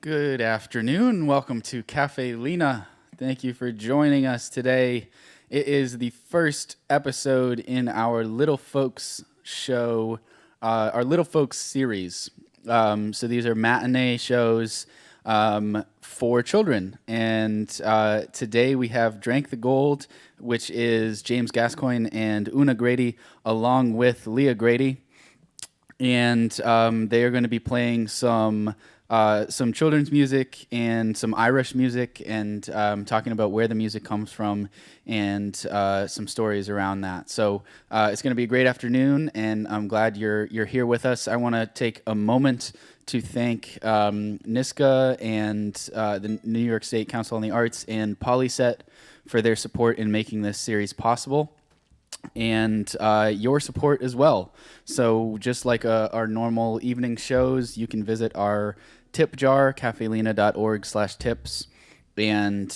Good afternoon. Welcome to Caffè Lena. Thank you for joining us today. It is the first episode in our Little Folks show, our Little Folks series. So these are matinee shows for children. And today we have Drank the Gold, which is James Gascoyne and Oona Grady, along with Leah Grady. And they are going to be playing some children's music and some Irish music, and talking about where the music comes from and some stories around that. So it's going to be a great afternoon, and I'm glad you're here with us. I want to take a moment to thank NISCA and the New York State Council on the Arts and Polyset for their support in making this series possible, and your support as well. So just like our normal evening shows, you can visit our tip jar, caffelena.org/tips, and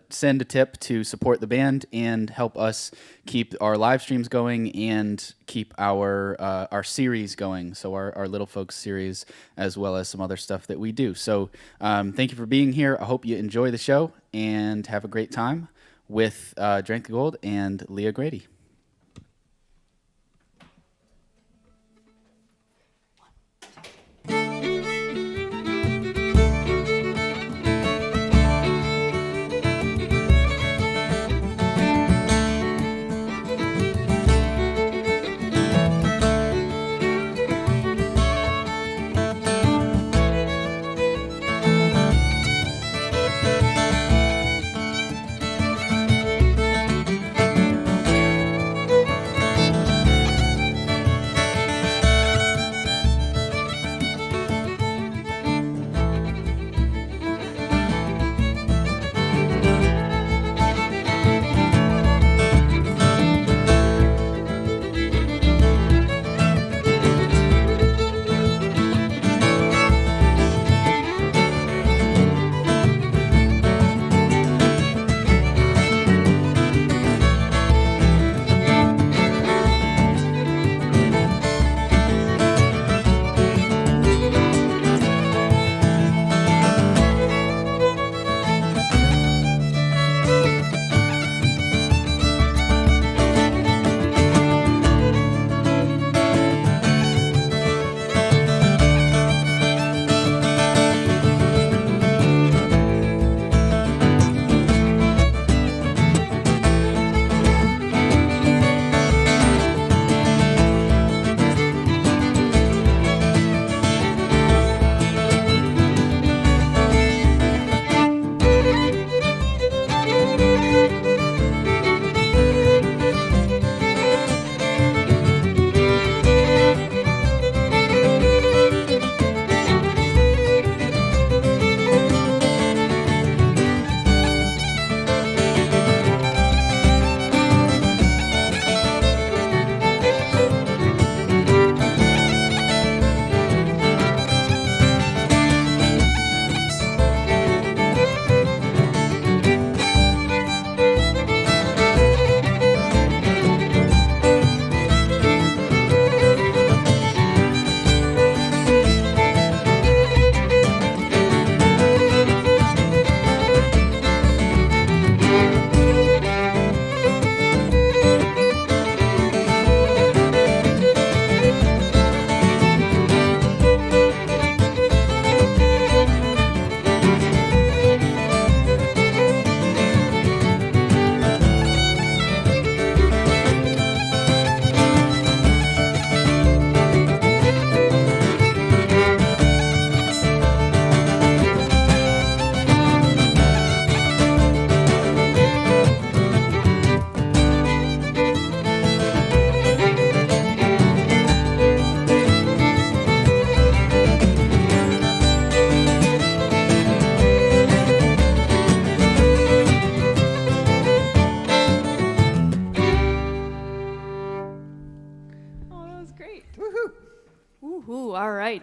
send a tip to support the band and help us keep our live streams going and keep our series going, so our Little Folks series, as well as some other stuff that we do. So thank you for being here. I hope you enjoy the show and have a great time with Drank the Gold and Leah Grady.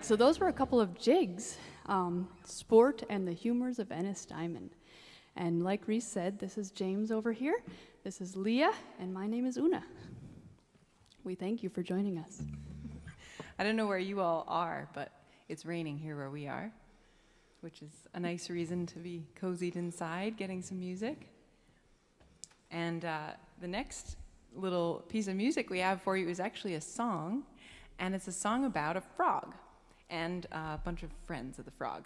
So those were a couple of jigs, Sport and the Humors of Ennis Diamond. And like Reese said, this is James over here, this is Leah, and my name is Oona. We thank you for joining us. I don't know where you all are, but It's raining here where we are, which is a nice reason to be cozied inside, getting some music. And the next little piece of music we have for you is actually a song, and it's a song about a frog and a bunch of friends of the frog.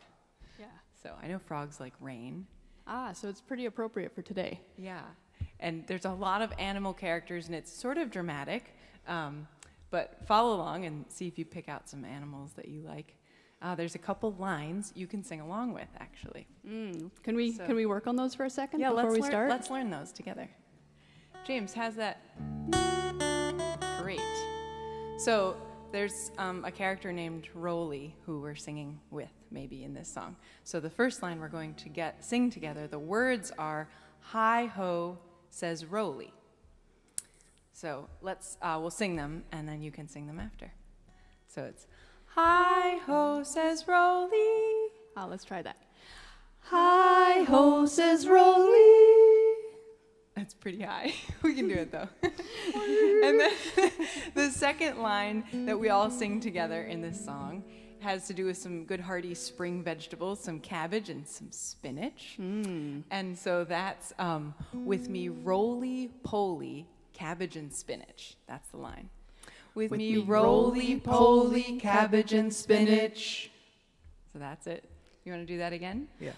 Yeah. So I know frogs like rain. So it's pretty appropriate for today. Yeah. And there's a lot of animal characters, and it's sort of dramatic. But follow along and see if you pick out some animals that you like. There's a couple lines you can sing along with, actually. Can we work on those for a second before we start? Let's learn those together. James, how's that? Great. So there's a character named Rolly who we're singing with, maybe in this song. So the first line we're going to sing together, the words are, "Hi-ho, says Rolly." So we'll sing them, and then you can sing them after. So it's, "Hi-ho, says Rolly." Let's try that. Hi-ho, says Rolly. That's pretty high. We can do it, though. And then the second line that we all sing together in this song has to do with some good hearty spring vegetables, some cabbage and some spinach. And so that's, "With me roly-poly, cabbage and spinach." That's the line. With me roly-poly, cabbage and spinach. So that's it. You want to do that again? Yeah.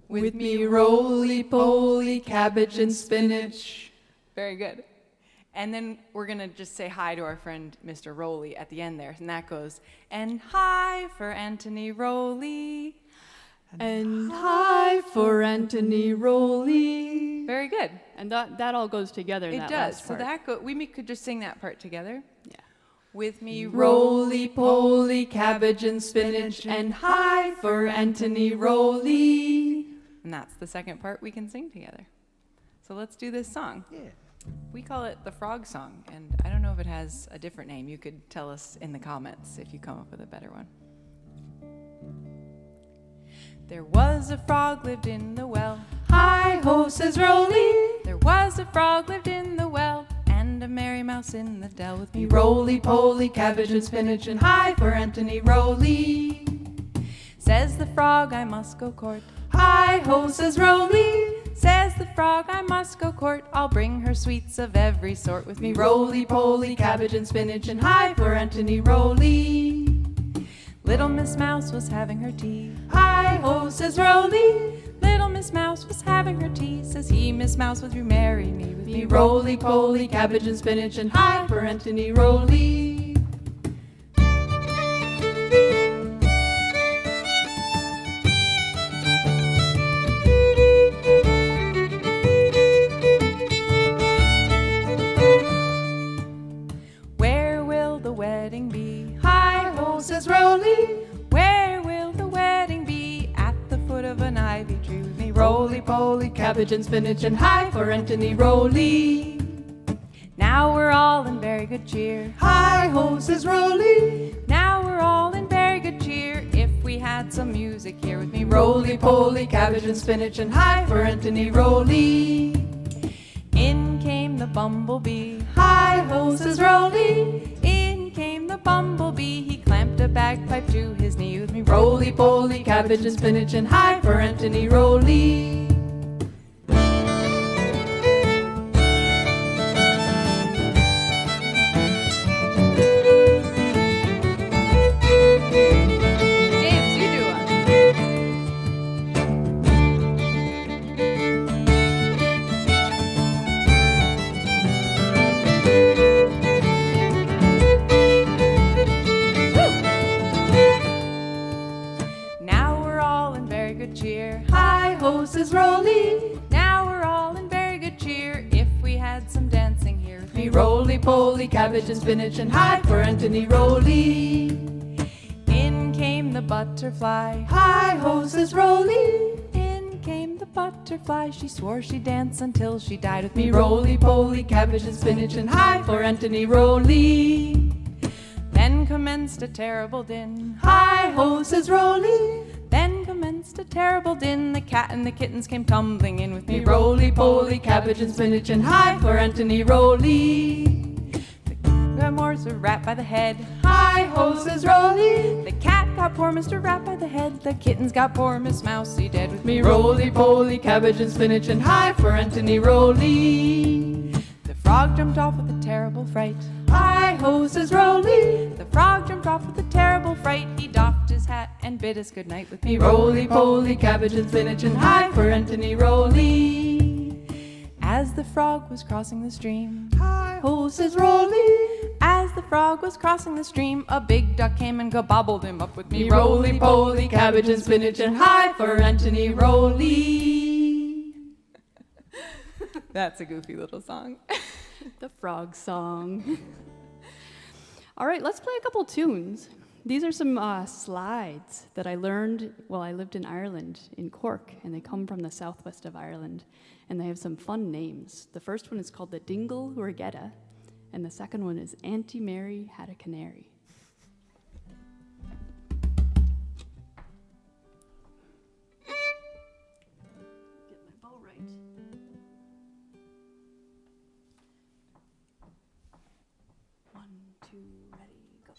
With me roly-poly, cabbage and spinach. Very good. And then we're going to just say hi to our friend Mr. Rolly at the end there. And that goes, "And hi for Anthony Rolly." And hi for Anthony Rolly. Very good. And that all goes together in It that does. last So part. we could just sing that part together. Yeah. With me roly-poly, cabbage and spinach, and hi for Anthony Rolly. And that's the second part we can sing together. So let's do this song. Yeah. We call it the Frog Song, and I don't know if it has a different name. You could tell us in the comments if you come up with a better one. There was a frog lived in the well. Hi-ho, says Rolly. There was a frog lived in the well, and a merry mouse in the dell. With me roly-poly, cabbage and spinach, and hi for Anthony Rolly. Says the frog, I must go court. Hi-ho, says Rolly. Says the frog, I must go court. I'll bring her sweets of every sort. With me roly-poly, cabbage and spinach, and hi for Anthony Rolly. Little Miss Mouse was having her tea. Hi-ho, says Rolly. Little Miss Mouse was having her tea. Says he, Miss Mouse, would you marry me? With me roly-poly, cabbage and spinach, and hi for Anthony Rolly. Where will the wedding be? Hi-ho, says Rolly. Where will the wedding be? At the foot of an ivy tree. With me roly-poly, cabbage and spinach, and hi for Anthony Rolly. Now we're all in very good cheer. Hi-ho, says Rolly. Now we're all in very good cheer. If we had some music here. With me roly-poly, cabbage and spinach, and hi for Anthony Rolly. In came the bumblebee. Hi-ho, says Rolly. In came the bumblebee. He clamped a bagpipe to his knee. With me roly-poly, cabbage and spinach, and hi for Anthony Rolly. James, you do one. Now we're all in very good cheer. Hi-ho, says Rolly. Now we're all in very good cheer. If we had some dancing here. With me roly-poly, cabbage and spinach, and hi for Anthony Rolly. In came the butterfly. Hi-ho, says Rolly. In came the butterfly. She swore she'd dance until she died. With me roly-poly, cabbage and spinach, and hi for Anthony Rolly. Then commenced a terrible din. Hi-ho, says Rolly. Then commenced a terrible din. The cat and the kittens came tumbling in. With me roly-poly, cabbage and spinach, and hi for Anthony Rolly. got Mr. Rat by the head. Hi-ho, says Rolly. The cat got poor Mr. Rat by the head. The kittens got poor Miss Mousey dead. With me roly-poly, cabbage and spinach, and hi for Anthony Rolly. The frog jumped off with a terrible fright. Hi-ho, says Rolly. The frog jumped off with a terrible fright. He doffed his hat and bid us good night. With me roly-poly, cabbage and spinach, and hi for Anthony Rolly. As the frog was crossing the stream, hi-ho, says Rolly. As the frog was crossing the stream, a big duck came and gobbled him up. With me roly-poly, cabbage and spinach, and hi for Anthony Rolly. That's a goofy little song. The frog song. All right, let's play a couple tunes. These are some slides that I learned while I lived in Ireland, in Cork, and they come from the southwest of Ireland, and they have some fun names. The first one is called the Dingle Regatta, and the second one is Auntie Mary Had a Canary. Get my bow right. One, two, ready, go.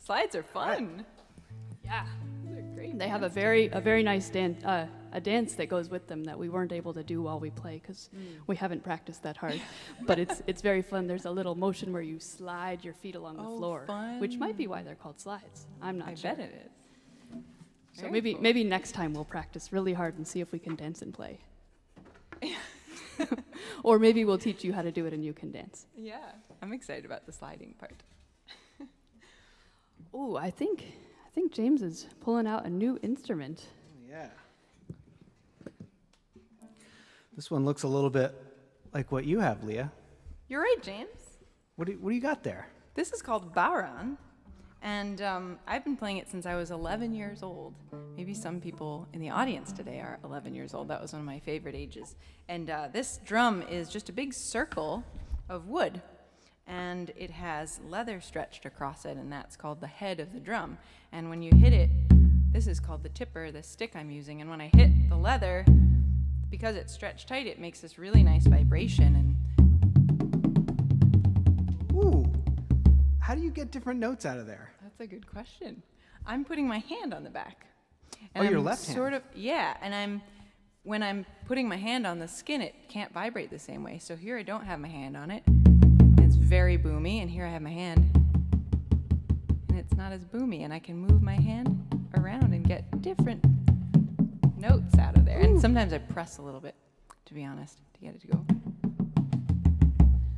Slides are fun. Yeah. They're great. They have a very nice dance, a dance that goes with them that we weren't able to do while we play because we haven't practiced that hard. But it's very fun. There's a little motion where you slide your feet along the floor, which might be why they're called slides. I'm not sure. I bet it is. So Very maybe next time we'll practice really hard and see if we can dance and play. Or maybe we'll teach you how to do it and you can dance. Yeah, I'm excited about the sliding part. Oh, I think James is pulling out a new instrument. Yeah. This one looks a little bit like what you have, Leah. You're right, James. What do you got there? This is called bodhrán, and I've been playing it since I was 11 years old. Maybe some people in the audience today are 11 years old. That was one of my favorite ages. And this drum is just a big circle of wood, and it has leather stretched across it, and that's called the head of the drum. And when you hit it, this is called the tipper, the stick I'm using, and when I hit the leather, because it's stretched tight, it makes this really nice vibration, and How do you get different notes out of there? That's a good question. I'm putting my hand on the back. Oh, your I'm left hand. Sort of, yeah. And when I'm putting my hand on the skin, it can't vibrate the same way. So here I don't have my hand on it. And it's very boomy. And here I have my hand. And it's not as boomy. And I can move my hand around and get different notes out of there. Ooh. And sometimes I press a little bit, to be honest, to get it to go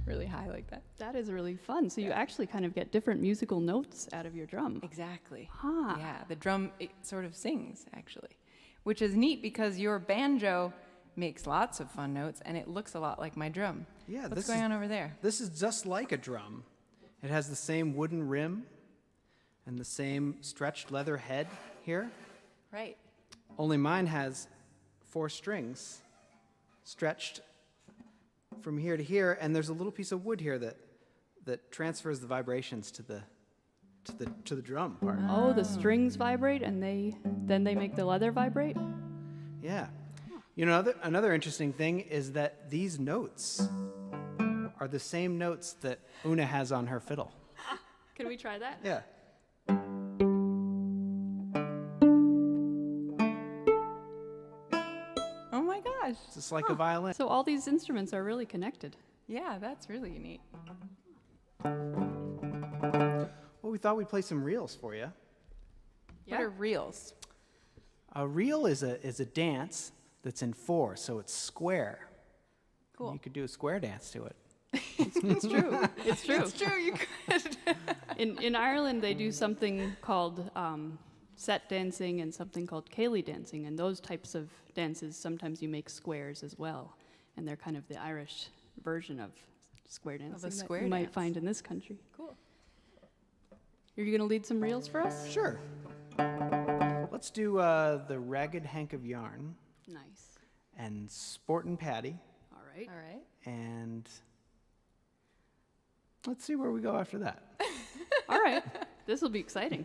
really high like that. That is really fun. So you actually kind of get different musical notes out of your drum. Exactly. Huh. Yeah, the drum, it sort of sings, actually, which is neat because your banjo makes lots of fun notes, and it looks a lot like my drum. Yeah, What's going on over there? This is just like a drum. It has the same wooden rim and the same stretched leather head here. Right. Only mine has 4 strings stretched from here to here, and there's a little piece of wood here that transfers the vibrations to the drum part. Oh, the strings vibrate, and then they make the leather vibrate? Yeah. You know, another interesting thing is that these notes are the same notes that Oona has on her fiddle. Can we try that? Yeah. Oh my gosh. It's just like a violin. So all these instruments are really connected. Yeah, that's really neat. Well, we thought we'd play some reels for you. Yeah. What are reels? A reel is a dance that's in 4, so it's square. Cool. You could do a square dance to it. It's true. It's true. It's true, you could. In Ireland, they do something called set dancing and something called ceilidh dancing, and those types of dances, sometimes you make squares as well, and they're kind of the Irish version of square dancing square that you might dance. find in this country. Cool. Are you going to lead some reels for us? Sure. Let's do the Ragged Hank of Yarn Nice. and Sportin' Patty, All right. All right. and let's see where we go after that. All right. This will be exciting.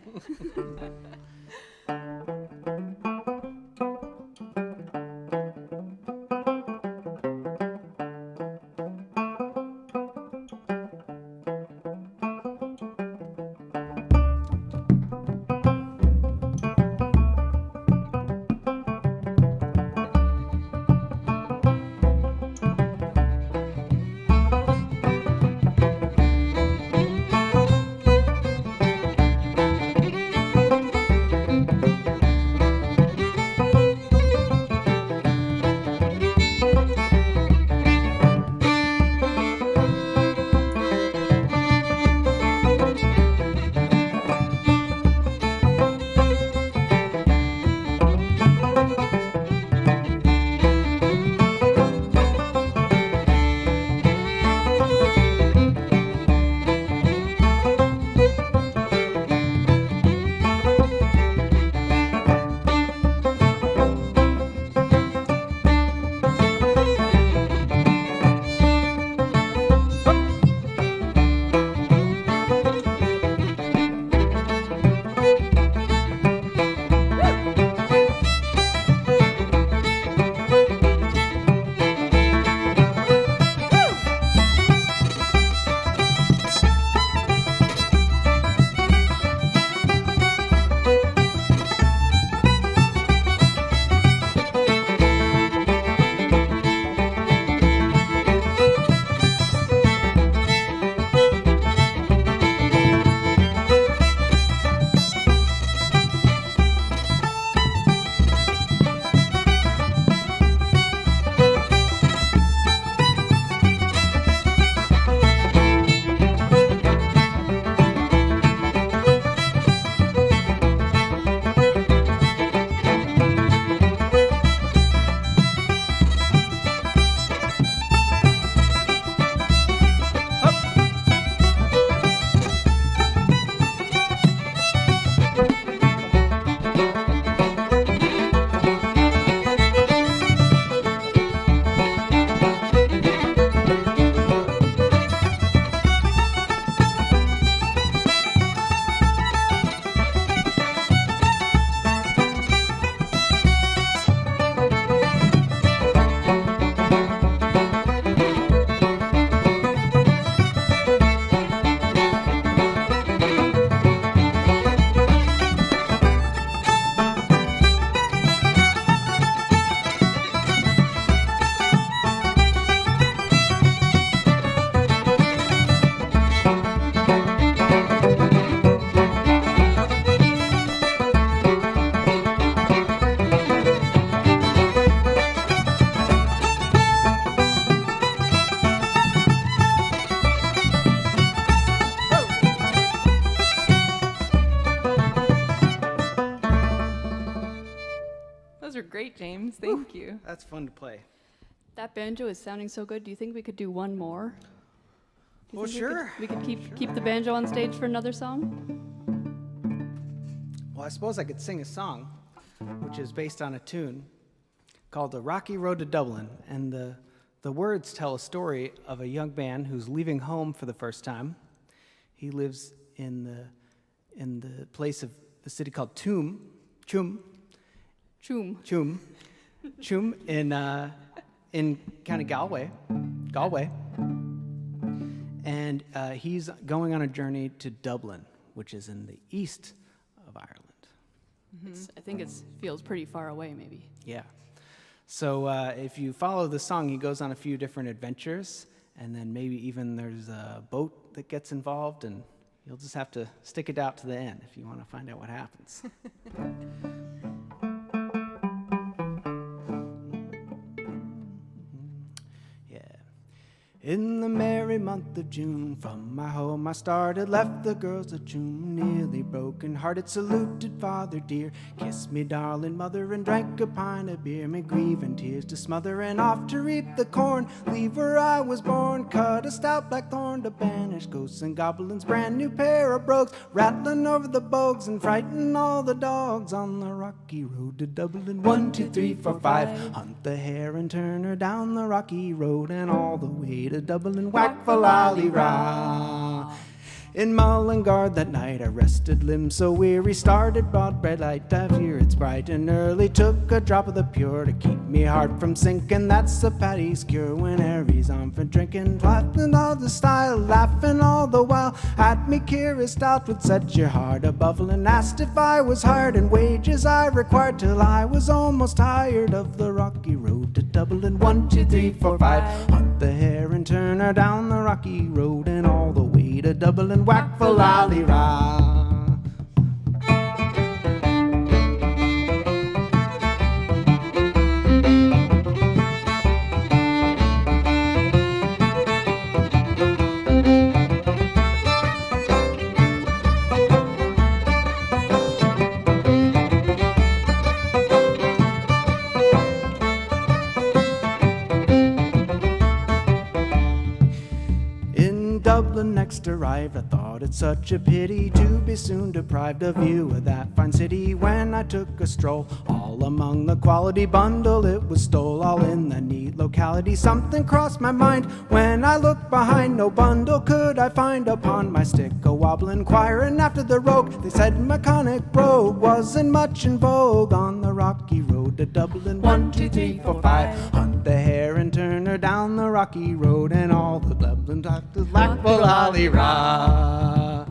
great, James. Thank you. That's fun to play. That banjo is sounding so good. Do you think we could do one more? Do you Well, think sure. We could keep the banjo on stage for another song? Well, I suppose I could sing a song, which is based on a tune called The Rocky Road to Dublin. And the words tell a story of a young man who's leaving home for the first time. He lives in the place of the city called Tuam in County Galway. And he's going on a journey to Dublin, which is in the east of Ireland. I think it feels pretty far away, maybe. Yeah. So if you follow the song, he goes on a few different adventures, and then maybe even there's a boat that gets involved, and you'll just have to stick it out to the end if you want to find out what happens. In the merry month of June, from my home I started, left the girls of June, nearly broken-hearted, saluted father dear, kissed me darling mother, and drank a pint of beer, me grieving tears to smother, and off to reap the corn, leave where I was born, cut a stout black thorn to banish ghosts and goblins, brand new pair of brogues, rattling over the bogs, and frighten all the dogs on the rocky road to Dublin. 1, 2, 3, 4, 5, hunt the hare and turn her down the rocky road, and all the way to Dublin, whack for lolly rah. In Mullingar that night I rested limbs so weary, started broad bread light, I fear it's bright and early, took a drop of the pure to keep me heart from sinking, that's the Paddy's cure when Harry's on for drinking, laughing all the style, laughing all the while, at me curious doubt would set your heart a bubbling, asked if I was hired and wages I required, till I was almost tired of the rocky road to Dublin. 1, 2, 3, 4, 5, hunt the hare and turn her down the rocky road, and all the way to Dublin, whack for lolly rah. Next arrived, I thought it such a pity to be soon deprived of view of that fine city. When I took a stroll all among the quality bundle, it was stole all in the neat locality. Something crossed my mind when I looked behind, no bundle could I find. Upon my stick a wobble inquiring after the rogue, they said mechanic brogue wasn't much in vogue on the rocky road to Dublin. 1, 2, 3, 4, 5, hunt the hare and turn her down the rocky road, and all the Dublin doctors lack for lolly rah.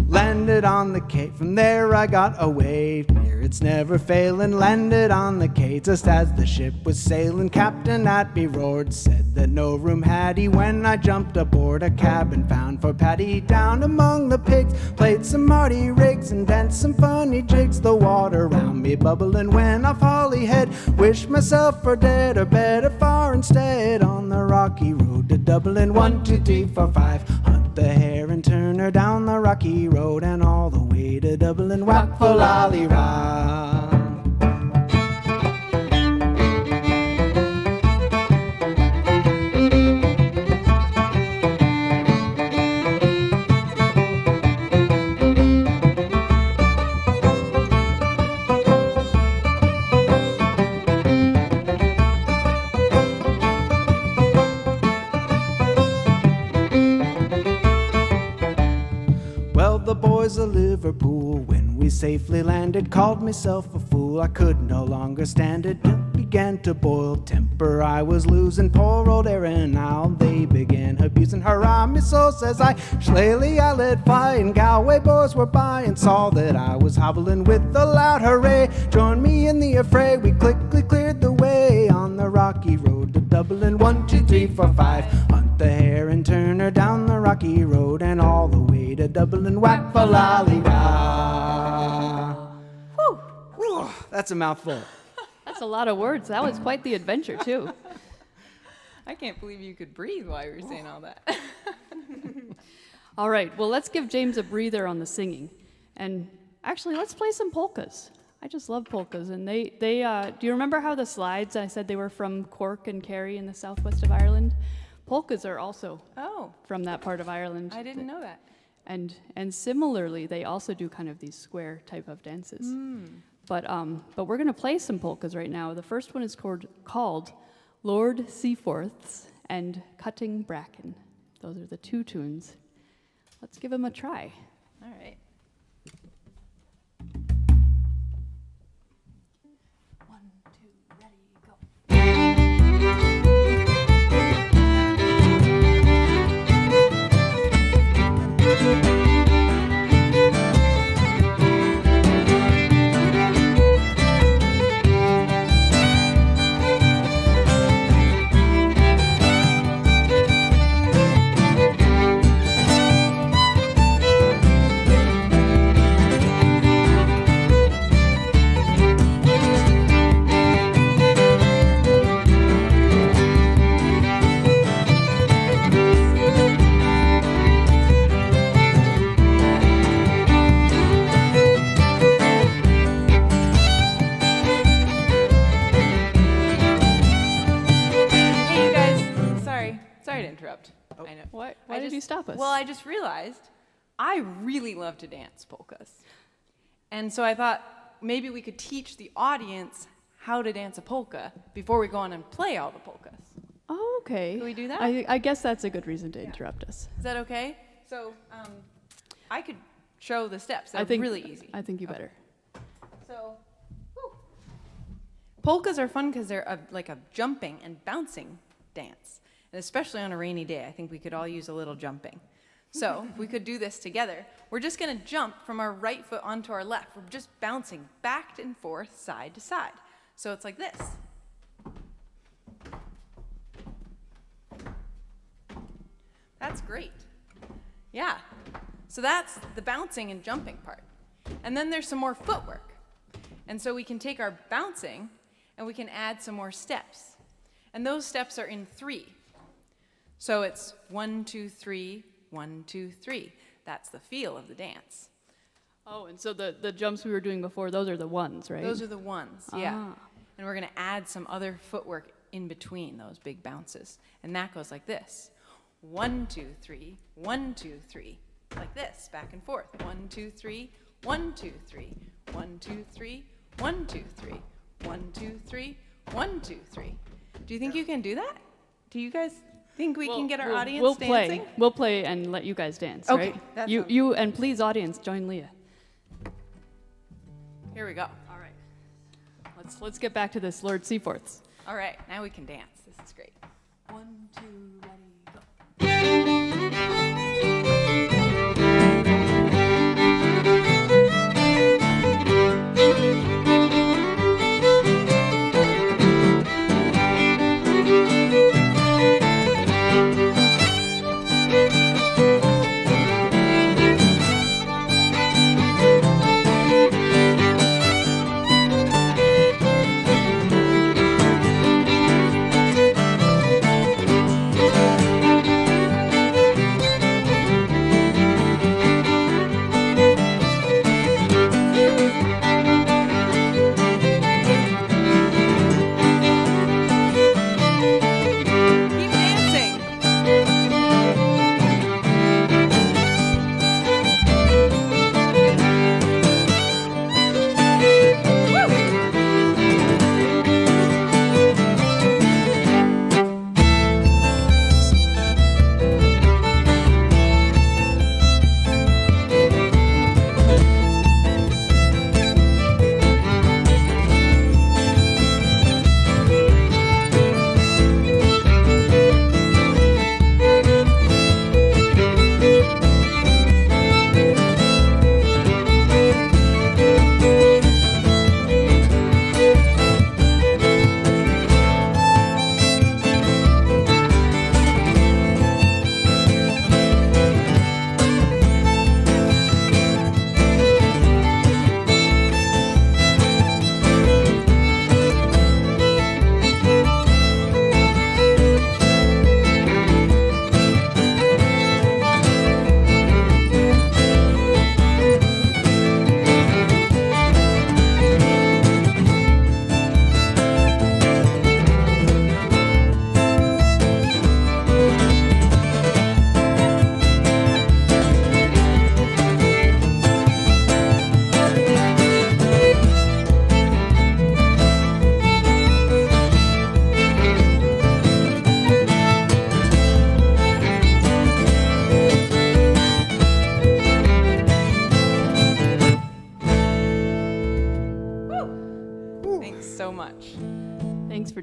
Landed on the Cape, from there I got away, here it's never failing, landed on the Cape just as the ship was sailing, captain at me roared, said that no room had he, when I jumped aboard a cabin found for Paddy, down among the pigs, played some Marty rigs and danced some funny jigs, the water round me bubbling when off Holyhead, wished myself for dead or better far instead, on the rocky road to Dublin. 1, 2, 3, 4, 5, hunt the hare and turn her down the rocky road, and all the way to Dublin, whack for lolly rah. The boys of Liverpool, when we safely landed, called myself a fool, I could no longer stand it, began to boil, temper I was losing, poor old Aaron now, they began abusing, hurrah me soul, says I, shillelagh I let fly, and Galway boys were by, and saw that I was hobbling with a loud hooray, joined me in the affray, we quickly cleared the way, on the rocky road to Dublin. 1, 2, 3, 4, 5, hunt the hare and turn her down the rocky road, and all the way to Dublin, whack for lolly rah. Whew, that's a mouthful. That's a lot of words. That was quite the adventure, too. I can't believe you could breathe while you were saying all that. All right, well, let's give James a breather on the singing. And actually, let's play some polkas. I just love polkas, and they do you remember how the slides, I said they were from Cork and Kerry in the southwest of Ireland? Polkas are also Oh, from that part of Ireland. I didn't know that. And similarly, they also do kind of these square type of dances. But we're going to play some polkas right now. The first one is called Lord Seaforth's and Cutting Bracken. Those are the two tunes. Let's give them a try. All right. 1, 2, ready, go. Hey, you guys. Sorry to interrupt. I know. Why did you stop us? Well, I just realized I really love to dance polkas. And so I thought maybe we could teach the audience how to dance a polka before we go on and play all the polkas. Oh, okay. Can we do that? I guess that's a good reason to interrupt us. Is that okay? So I could show the steps. They're I think really easy. I think you better. So, woo. Polkas are fun because they're like a jumping and bouncing dance. And especially on a rainy day, I think we could all use a little jumping. So we could do this together. We're just going to jump from our right foot onto our left. We're just bouncing back and forth, side to side. So it's like this. That's great. Yeah. So that's the bouncing and jumping part. And then there's some more footwork. And so we can take our bouncing and we can add some more steps. And those steps are in 3. So it's 1, 2, 3, 1, 2, 3. That's the feel of the dance. Oh, and so the jumps we were doing before, those are the ones, right? Those are the ones, yeah. Ah. And we're going to add some other footwork in between those big bounces. And that goes like this. 1, 2, 3, 1, 2, 3. Like this, back and forth. 1, 2, 3, 1, 2, 3, 1, 2, 3, 1, 2, 3, 1, 2, 3, 1, 2, 3. Do you think you can do that? Do you guys think we can get our audience dancing? We'll play and let you guys dance, Okay, right? that You, sounds you, and please, audience, join Leah. Here we go. All right. Let's get back to this Lord Seaforth's. All right, now we can dance. This is great. 1, 2, ready, go.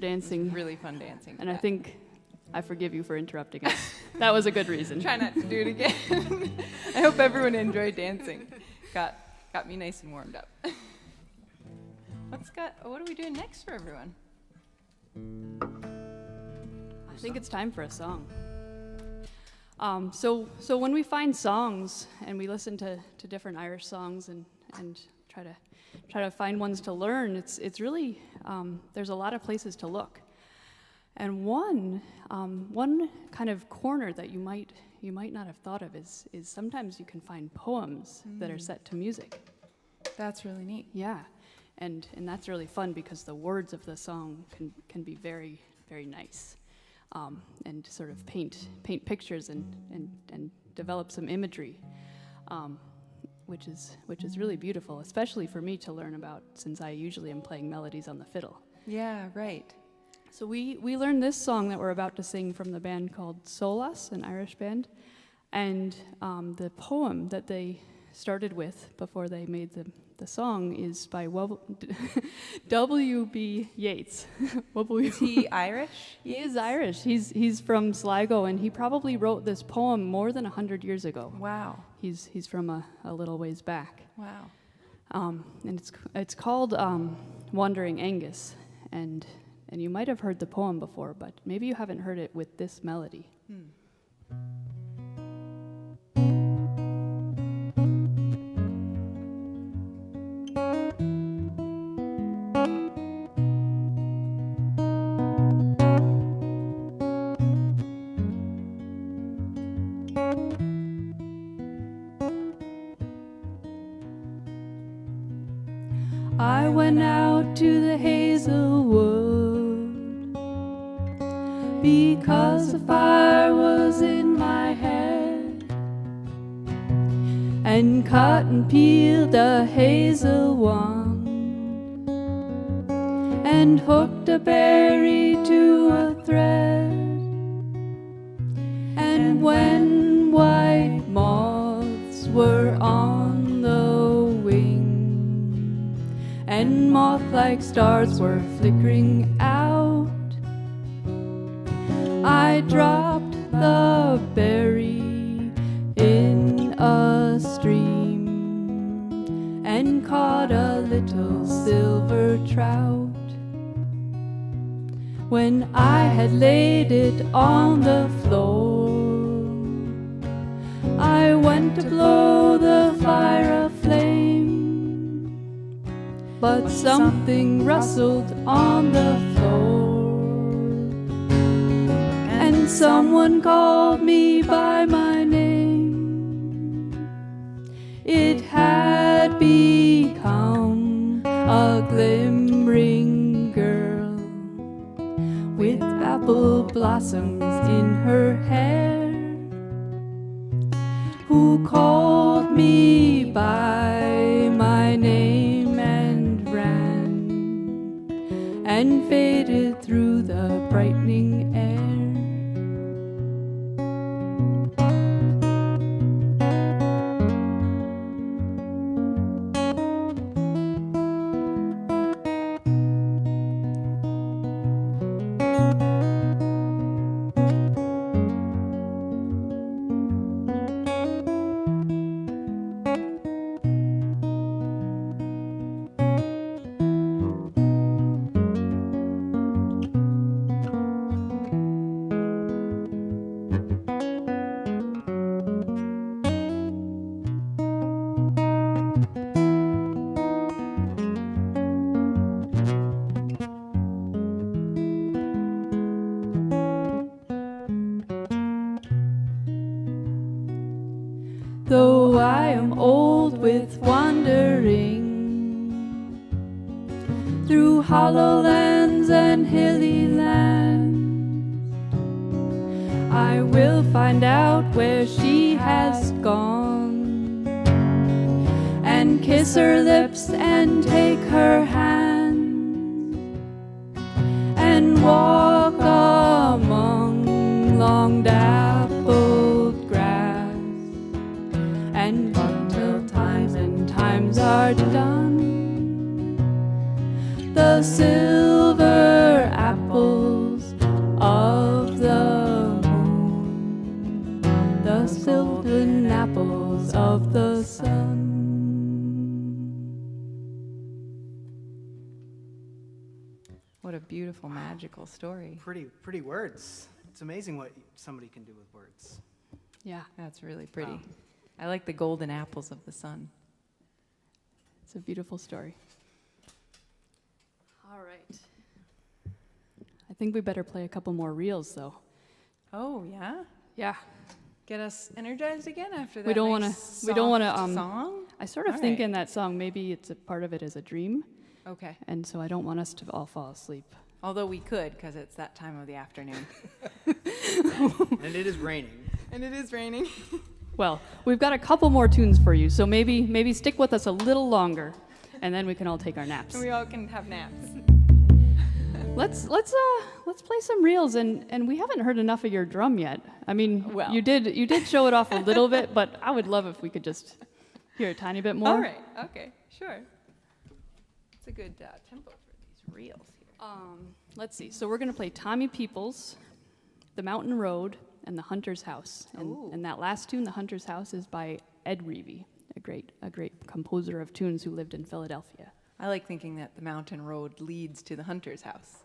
dancing. Really fun dancing. And I think I forgive you for interrupting us. That was a good reason. Try not to do it again. I hope everyone enjoyed dancing. Got me nice and warmed up. What are we doing next for everyone? I think it's time for a song. So when we find songs and we listen to different Irish songs and try to find ones to learn, it's really there's a lot of places to look. And one kind of corner that you might not have thought of is sometimes you can find poems that are set to music. That's really neat. Yeah, and that's really fun because the words of the song can be very, very nice, and sort of paint pictures and develop some imagery, which is really beautiful, especially for me to learn about since I usually am playing melodies on the fiddle. Yeah, right. So we learned this song that we're about to sing from the band called Solas, an Irish band, and the poem that they started with before they made the song is by W.B. Yeats. Is he Irish? He is Irish. He's from Sligo, and he probably wrote this poem more than 100 years ago. Wow. He's from a little ways back. Wow. And it's called Wandering Angus, and you might have heard the poem before, but maybe you haven't heard it with this melody. I went out to the hazelwood because the fire was in my head, and cut and peeled a hazel wand, and hooked a berry to a thread. And when white moths were on the wing, and moth-like stars were flickering out, I dropped the berry in a stream and caught a little silver trout. When I had laid it on the floor, I went to blow the fire aflame, but something rustled on the floor, and someone called me by my name. It had become a glimmering girl with apple blossoms in her hair, who called me by my name and ran and faded through the brightening air. Though I am old with wandering through hollow lands and hilly lands, I will find out where she has gone, and kiss her lips and take her hand, and walk among long dappled grass, and until time and times are done, the silver apple golden apples of the sun. What a beautiful, magical story. Pretty words. It's amazing what somebody can do with words. Yeah, That's really pretty. I like the golden apples of the sun. it's a beautiful story. All right. I think we better play a couple more reels, though. Oh, yeah? Yeah. Get us energized again after that We don't nice, wanna soft song? I sort of All think right. in that song maybe it's a part of it is a dream, Okay. and so I don't want us to all fall asleep. Although we could, because it's that time of the afternoon. And it is raining. And it is raining. Well, we've got a couple more tunes for you, so maybe stick with us a little longer, and then we can all take our naps. We all can have naps. Let's play some reels, and we haven't heard enough of your drum yet. I mean, Well. you did show it off a little bit, but I would love if we could just hear a tiny bit more. All right. Okay. Sure. It's a good tempo for these reels here. Let's see. So we're gonna play Tommy Peoples, The Mountain Road, and The Hunter's House. Ooh. And that last tune, The Hunter's House, is by Ed Reevy, a great composer of tunes who lived in Philadelphia. I like thinking that the mountain road leads to the hunter's house.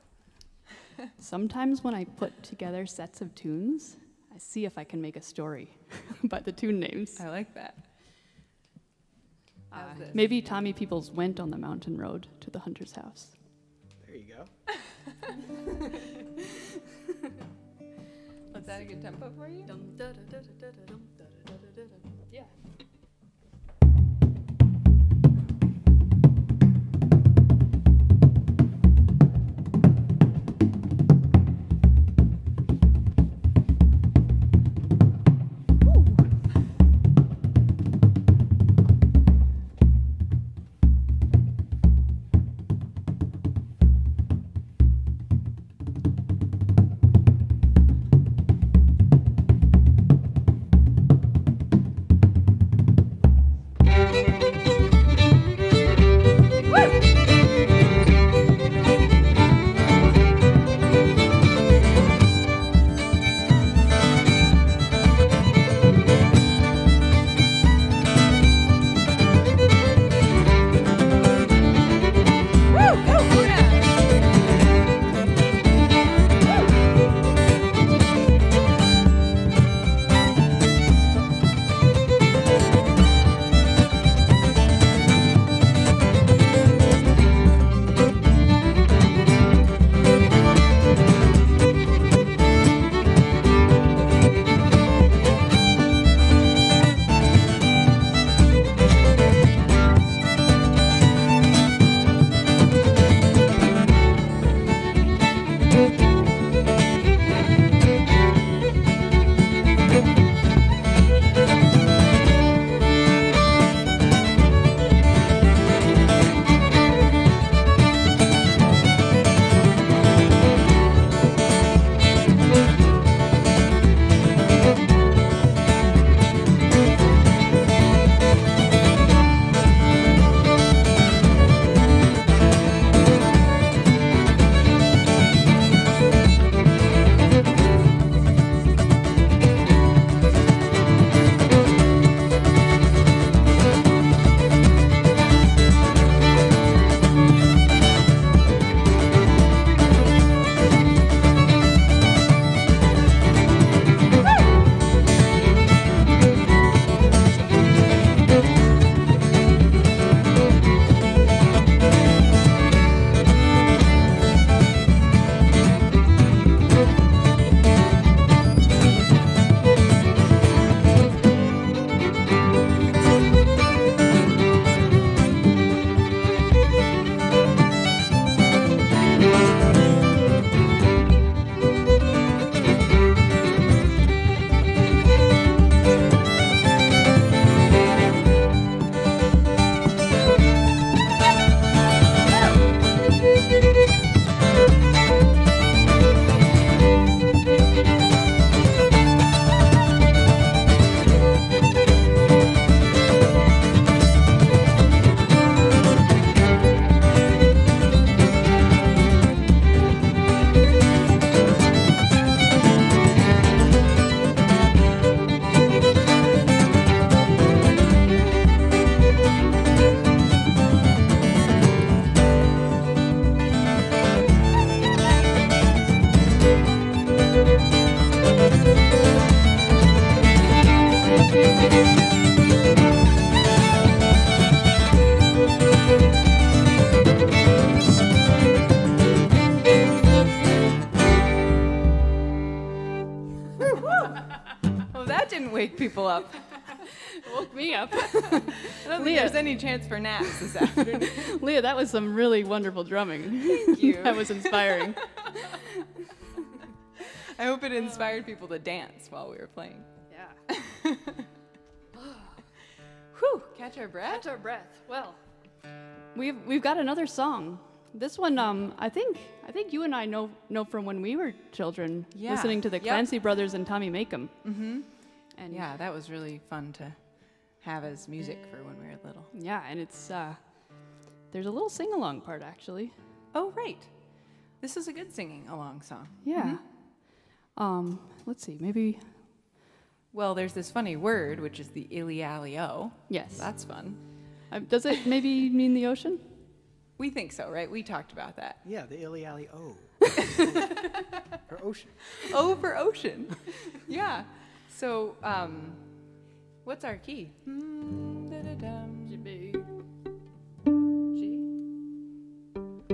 Sometimes when I put together sets of tunes, I see if I can make a story by the tune names. I like that. How's this? Maybe Tommy Peoples went on the mountain road to the hunter's house. There you go. Was that a good tempo for you? Yeah. people up. Woke me up. I don't think there's any chance for naps this afternoon. Leah, that was some really wonderful drumming. Thank you. That was inspiring. I hope it inspired people to dance while we were playing. Yeah. Whew, catch our breath. Catch our breath. Well, we've got another song. This one, I think you and I know from when we were children, Yeah. listening to the Yep. Clancy Brothers and Tommy Makem. Mm-hmm. And Yeah, that was really fun to have as music for when we were little. yeah, and it's there's a little sing-along part actually. Oh, right. This is a good singing along song. Yeah. Let's see, maybe. Well, there's this funny word, which is the illy-ally-o. Yes. That's fun. Does it maybe mean the ocean? We think so, right? We talked about that. Yeah, the illy-ally-o. Or ocean. O for ocean. Yeah. So, what's our key?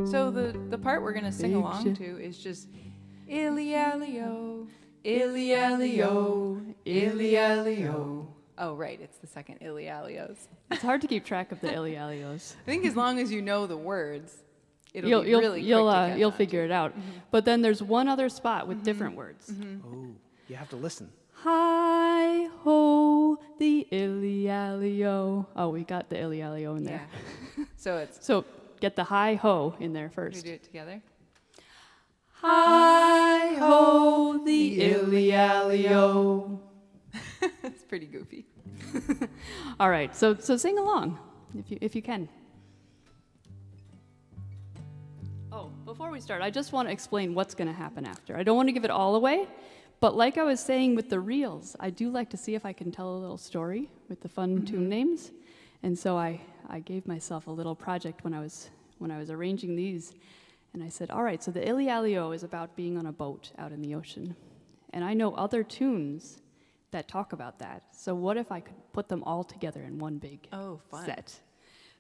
So the part we're gonna sing Big along ship. to is just illy-ally-o, illy-ally-o, illy-ally-o. Oh, right, it's the second illy-ally-os. It's hard to keep track of the illy-allios. I think as long as you know the words, it'll You'll be really quick to catch you'll on figure to. it out. But then there's one other spot with different words. Oh, you have to listen. Hi ho, the illy-alli-o. Oh, we got the illy-alli-o in there. Yeah. So it's, So get the hi ho in there we first. do it together. Hi ho, the illy-alli-o. It's pretty goofy. All right, so sing along if you can. Oh, before we start, I just want to explain what's going to happen after. I don't want to give it all away, but like I was saying with the reels, I do like to see if I can tell a little story with the fun tune names. And so I gave myself a little project when I was arranging these, and I said, all right, so the illy-alli-o is about being on a boat out in the ocean. And I know other tunes that talk about that. So what if I could put them all together in one big Oh, fun. set?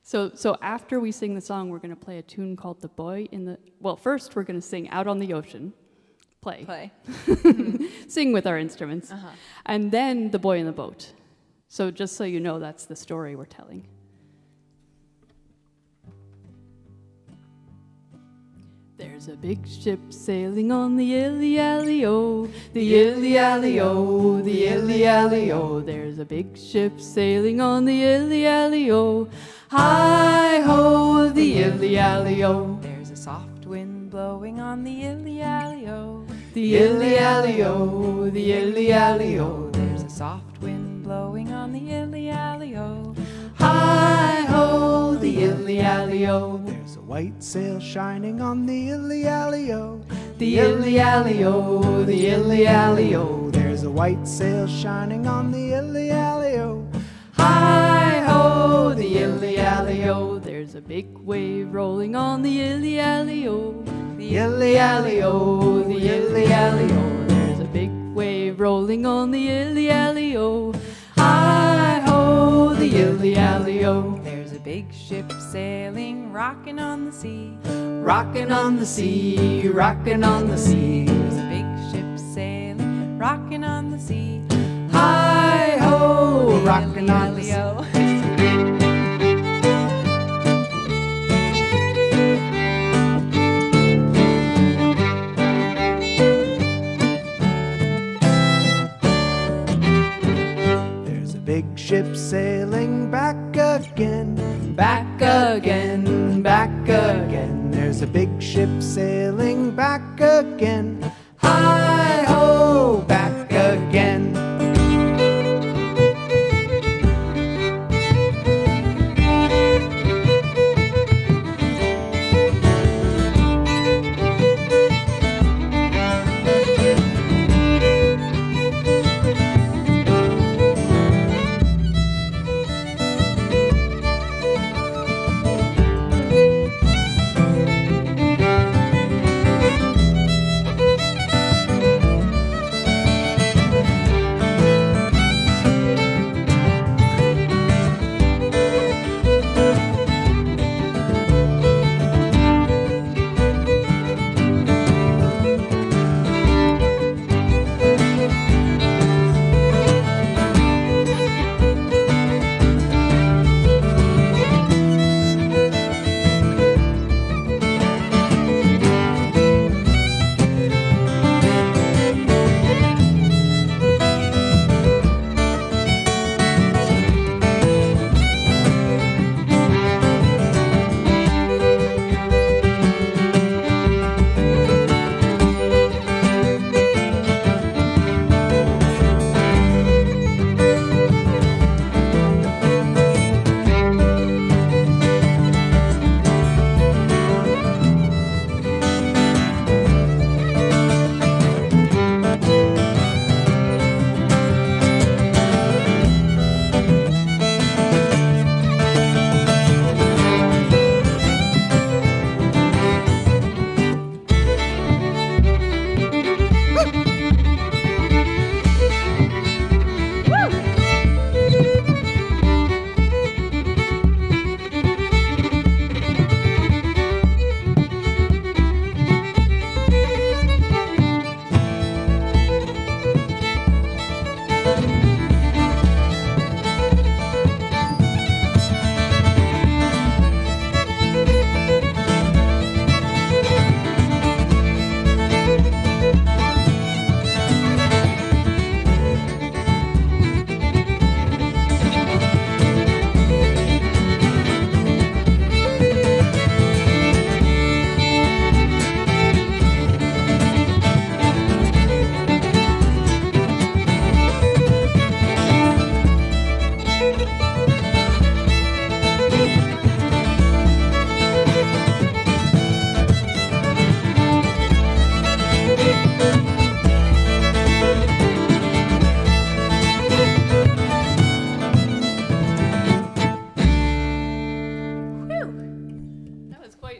So after we sing the song, we're going to play a tune called The Boy in the... Well, first we're going to sing Out on the Ocean. Play. Sing with our instruments. And then The Boy in the Boat. So just so you know, that's the story we're telling. There's a big ship sailing on the illy-alli-o, the illy-alli-o, the illy-alli-o. There's a big ship sailing on the illy-alli-o. Hi-ho, the illy-alli-o. There's a soft wind blowing on the illy-alli-o. The illy-alli-o, the illy-alli-o. There's a soft wind blowing on the illy-alli-o. Hi-ho, the illy-alli-o. There's a white sail shining on the illy-alli-o. The illy-alli-o, the illy-alli-o. There's a white sail shining on the illy-alli-o. Hi-ho, the illy-alli-o. There's a big wave rolling on the illy-alli-o. The illy-alli-o, the illy-alli-o. There's a big wave rolling on the illy-alli-o. Hi-ho, the illy-alli-o. There's a big ship sailing, rocking on the sea. Rockin' on the sea, rockin' on the sea. There's a big ship sailing, rocking on the sea. Hi-ho, rockin' on the sea. Illy-alli-o. There's a big ship sailing back again. Back again, back again. There's a big ship sailing back again. Hi-ho, back again.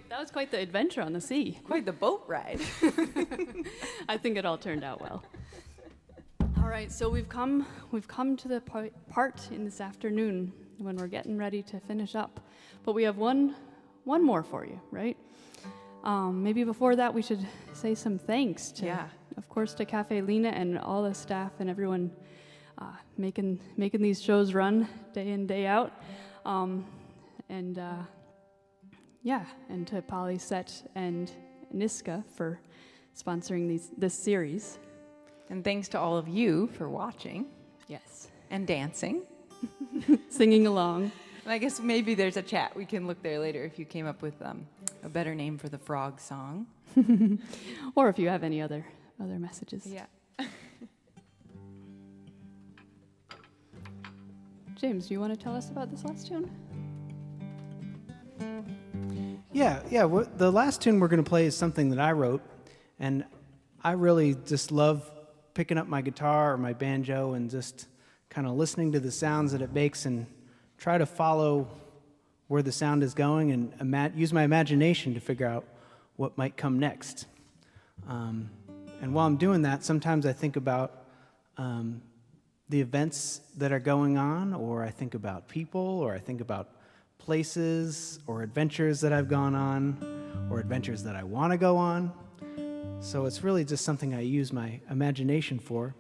That was quite the adventure on the sea. Quite the boat ride. I think it all turned out well. All right, so we've come to the part in this afternoon when we're getting ready to finish up. But we have one more for you, right? Maybe before that we should say some thanks to, of course, to Caffè Lena and all the staff and everyone making these shows run day in, day out. And to Polly Set and Niska for sponsoring this series. And thanks to all of you for watching. Yes. And dancing. Singing along. And I guess maybe there's a chat. We can look there later if you came up with a better name for the frog song. Or if you have any other messages. Yeah. James, do you want to tell us about this last tune? Yeah. The last tune we're going to play is something that I wrote, and I really just love picking up my guitar or my banjo and just kind of listening to the sounds that it makes and try to follow where the sound is going and use my imagination to figure out what might come next. And while I'm doing that, sometimes I think about the events that are going on, or I think about people, or I think about places or adventures that I've gone on, or adventures that I want to go on. So it's really just something I use my imagination for.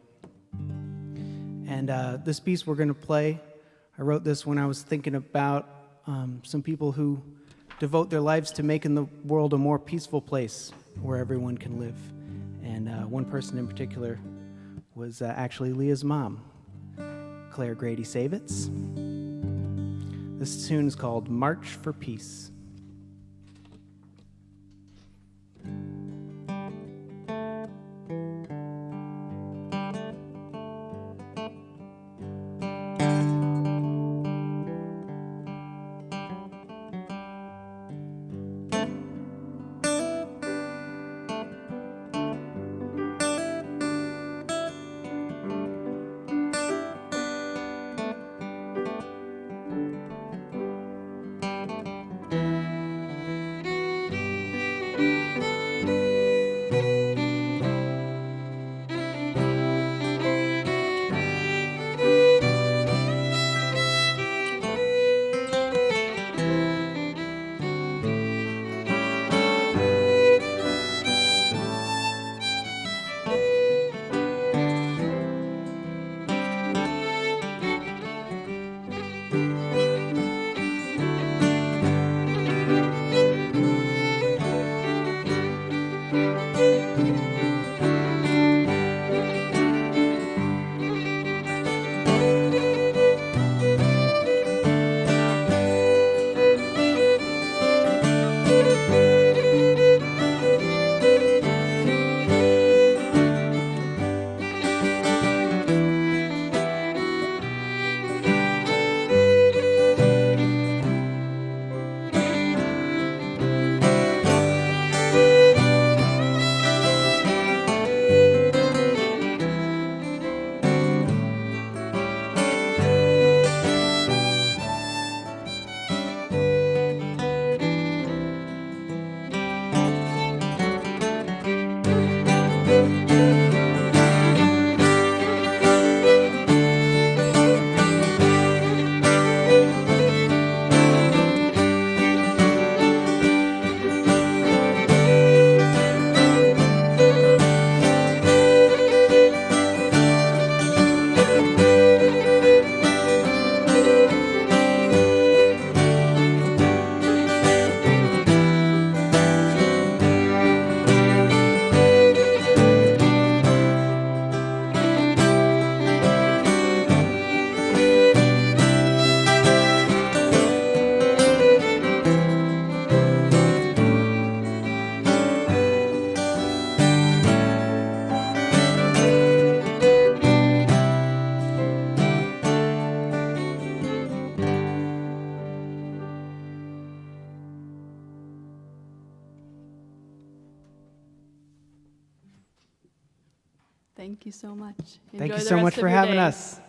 And this piece we're going to play, I wrote this when I was thinking about some people who devote their lives to making the world a more peaceful place where everyone can live. And one person in particular was actually Leah's mom, Leah Grady Savitz. This tune is called March for Peace. Thank you so much. Thank Enjoy you the so rest much of for your having day. us.